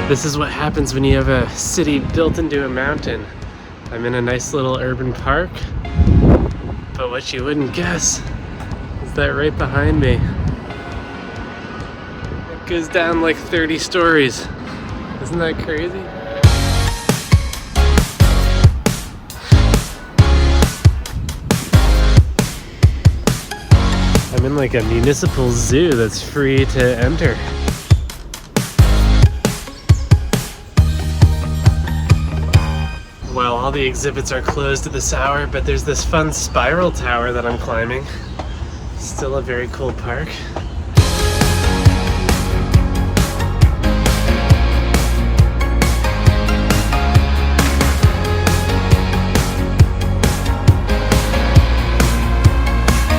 This is what happens when you have a city built into a mountain. I'm in a nice little urban park, but what you wouldn't guess is that right behind me, it goes down like 30 stories. Isn't that crazy? I'm in like a municipal zoo that's free to enter. Well, all the exhibits are closed at this hour, but there's this fun spiral tower that I'm climbing. Still a very cool park.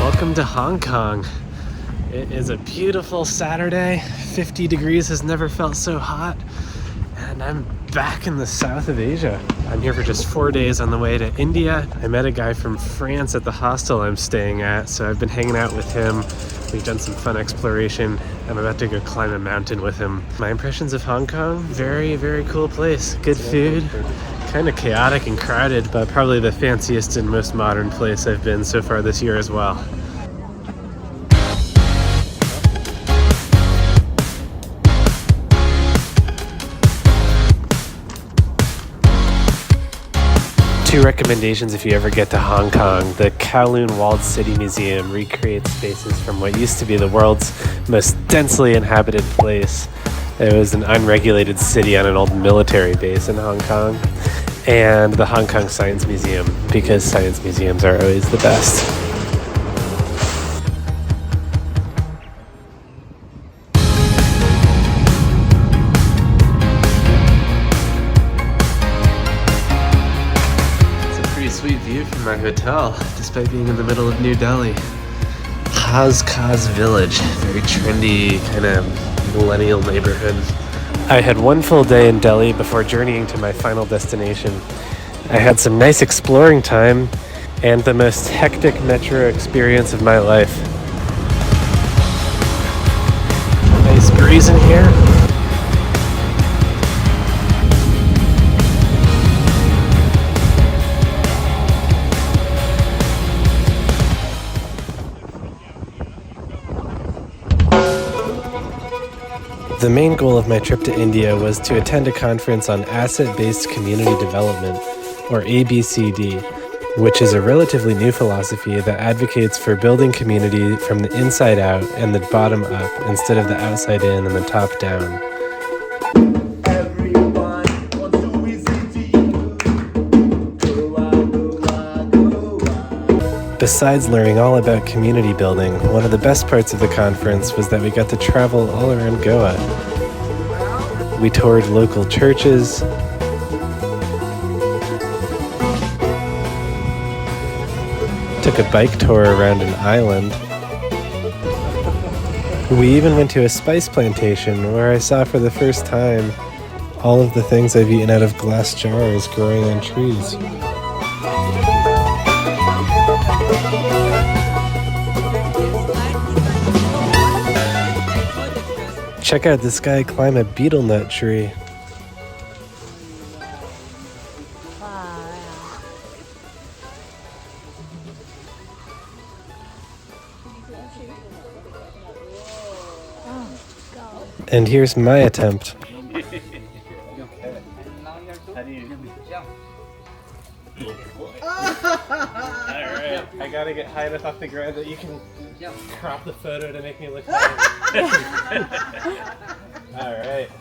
Welcome to Hong Kong. It is a beautiful Saturday. 50 degrees has never felt so hot. And I'm back in the south of Asia. I'm here for just 4 days on the way to India. I met a guy from France at the hostel I'm staying at, so I've been hanging out with him. We've done some fun exploration. I'm about to go climb a mountain with him. My impressions of Hong Kong, very, very cool place. Good food, kind of chaotic and crowded, but probably the fanciest and most modern place I've been so far this year as well. Two recommendations if you ever get to Hong Kong. The Kowloon Walled City Museum recreates spaces from what used to be the world's most densely inhabited place. It was an unregulated city on an old military base in Hong Kong. And the Hong Kong Science Museum, because science museums are always the best. Sweet view from my hotel, despite being in the middle of New Delhi. Kaz Village, very trendy, kind of millennial neighborhood. I had one full day in Delhi before journeying to my final destination. I had some nice exploring time and the most hectic metro experience of my life. Nice breeze in here. The main goal of my trip to India was to attend a conference on asset-based community development, or ABCD, which is a relatively new philosophy that advocates for building community from the inside out and the bottom up instead of the outside in and the top down. Besides learning all about community building, one of the best parts of the conference was that we got to travel all around Goa. We toured local churches, took a bike tour around an island. We even went to a spice plantation where I saw for the first time all of the things I've eaten out of glass jars growing on trees. Check out this guy climb a betel nut tree. And here's my attempt. Alright, I gotta get high enough off the ground that you can crop the photo to make me look higher. Alright.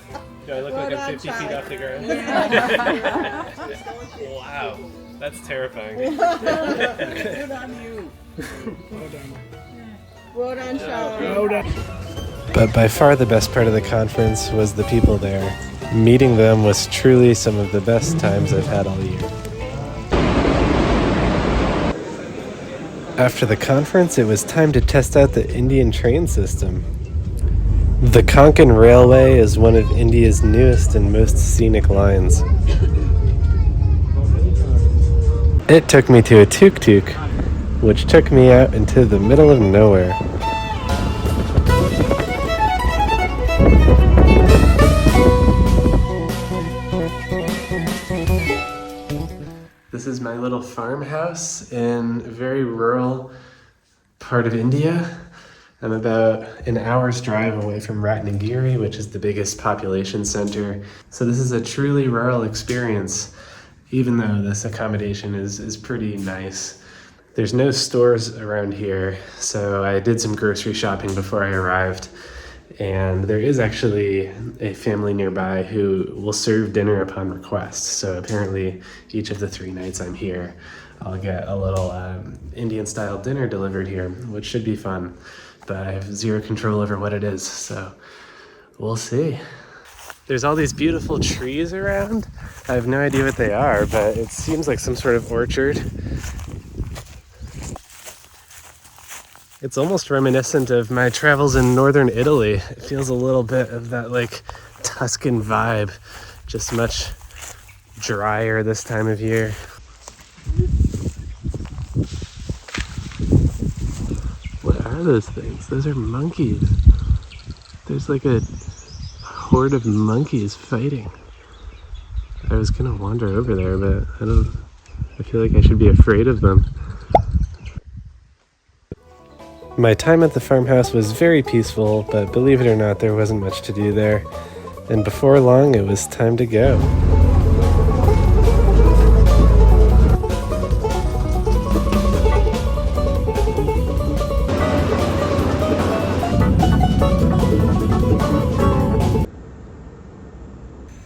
Do I look like I'm 50 feet off the ground? Wow, that's terrifying. Good on you. Well done, Charlie. But by far the best part of the conference was the people there. Meeting them was truly some of the best times I've had all year. After the conference, it was time to test out the Indian train system. The Konkan Railway is one of India's newest and most scenic lines. It took me to a tuk-tuk, which took me out into the middle of nowhere. This is my little farmhouse in a very rural part of India. I'm about an hour's drive away from Ratnagiri, which is the biggest population center. So this is a truly rural experience, even though this accommodation is pretty nice. There's no stores around here, so I did some grocery shopping before I arrived. And there is actually a family nearby who will serve dinner upon request. So apparently each of the 3 nights I'm here, I'll get a little Indian style dinner delivered here, which should be fun. But I have zero control over what it is, so we'll see. There's all these beautiful trees around. I have no idea what they are, but it seems like some sort of orchard. It's almost reminiscent of my travels in northern Italy. It feels a little bit of that like Tuscan vibe, just much drier this time of year. What are those things? Those are monkeys. There's like a horde of monkeys fighting. I was gonna wander over there, but I feel like I should be afraid of them. My time at the farmhouse was very peaceful, but believe it or not, there wasn't much to do there. And before long, it was time to go.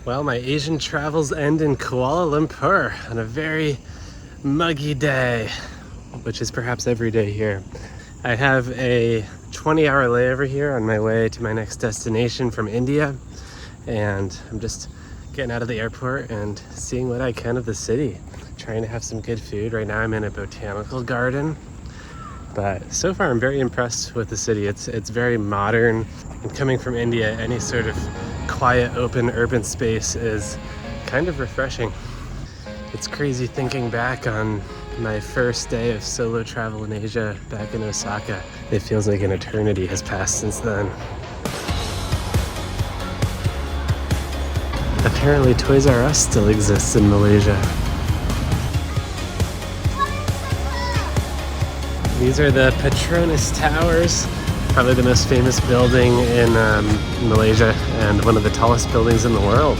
Well, my Asian travels end in Kuala Lumpur on a very muggy day, which is perhaps every day here. I have a 20-hour layover here on my way to my next destination from India, and I'm just getting out of the airport and seeing what I can of the city, trying to have some good food. Right now I'm in a botanical garden, but so far I'm very impressed with the city. It's very modern, and coming from India, any sort of quiet, open, urban space is kind of refreshing. It's crazy thinking back on my first day of solo travel in Asia back in Osaka. It feels like an eternity has passed since then. Apparently Toys R Us still exists in Malaysia. These are the Petronas Towers, probably the most famous building in Malaysia and one of the tallest buildings in the world.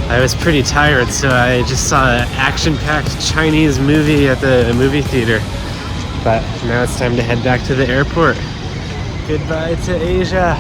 I was pretty tired, so I just saw an action-packed Chinese movie at the movie theater. But now it's time to head back to the airport. Goodbye to Asia.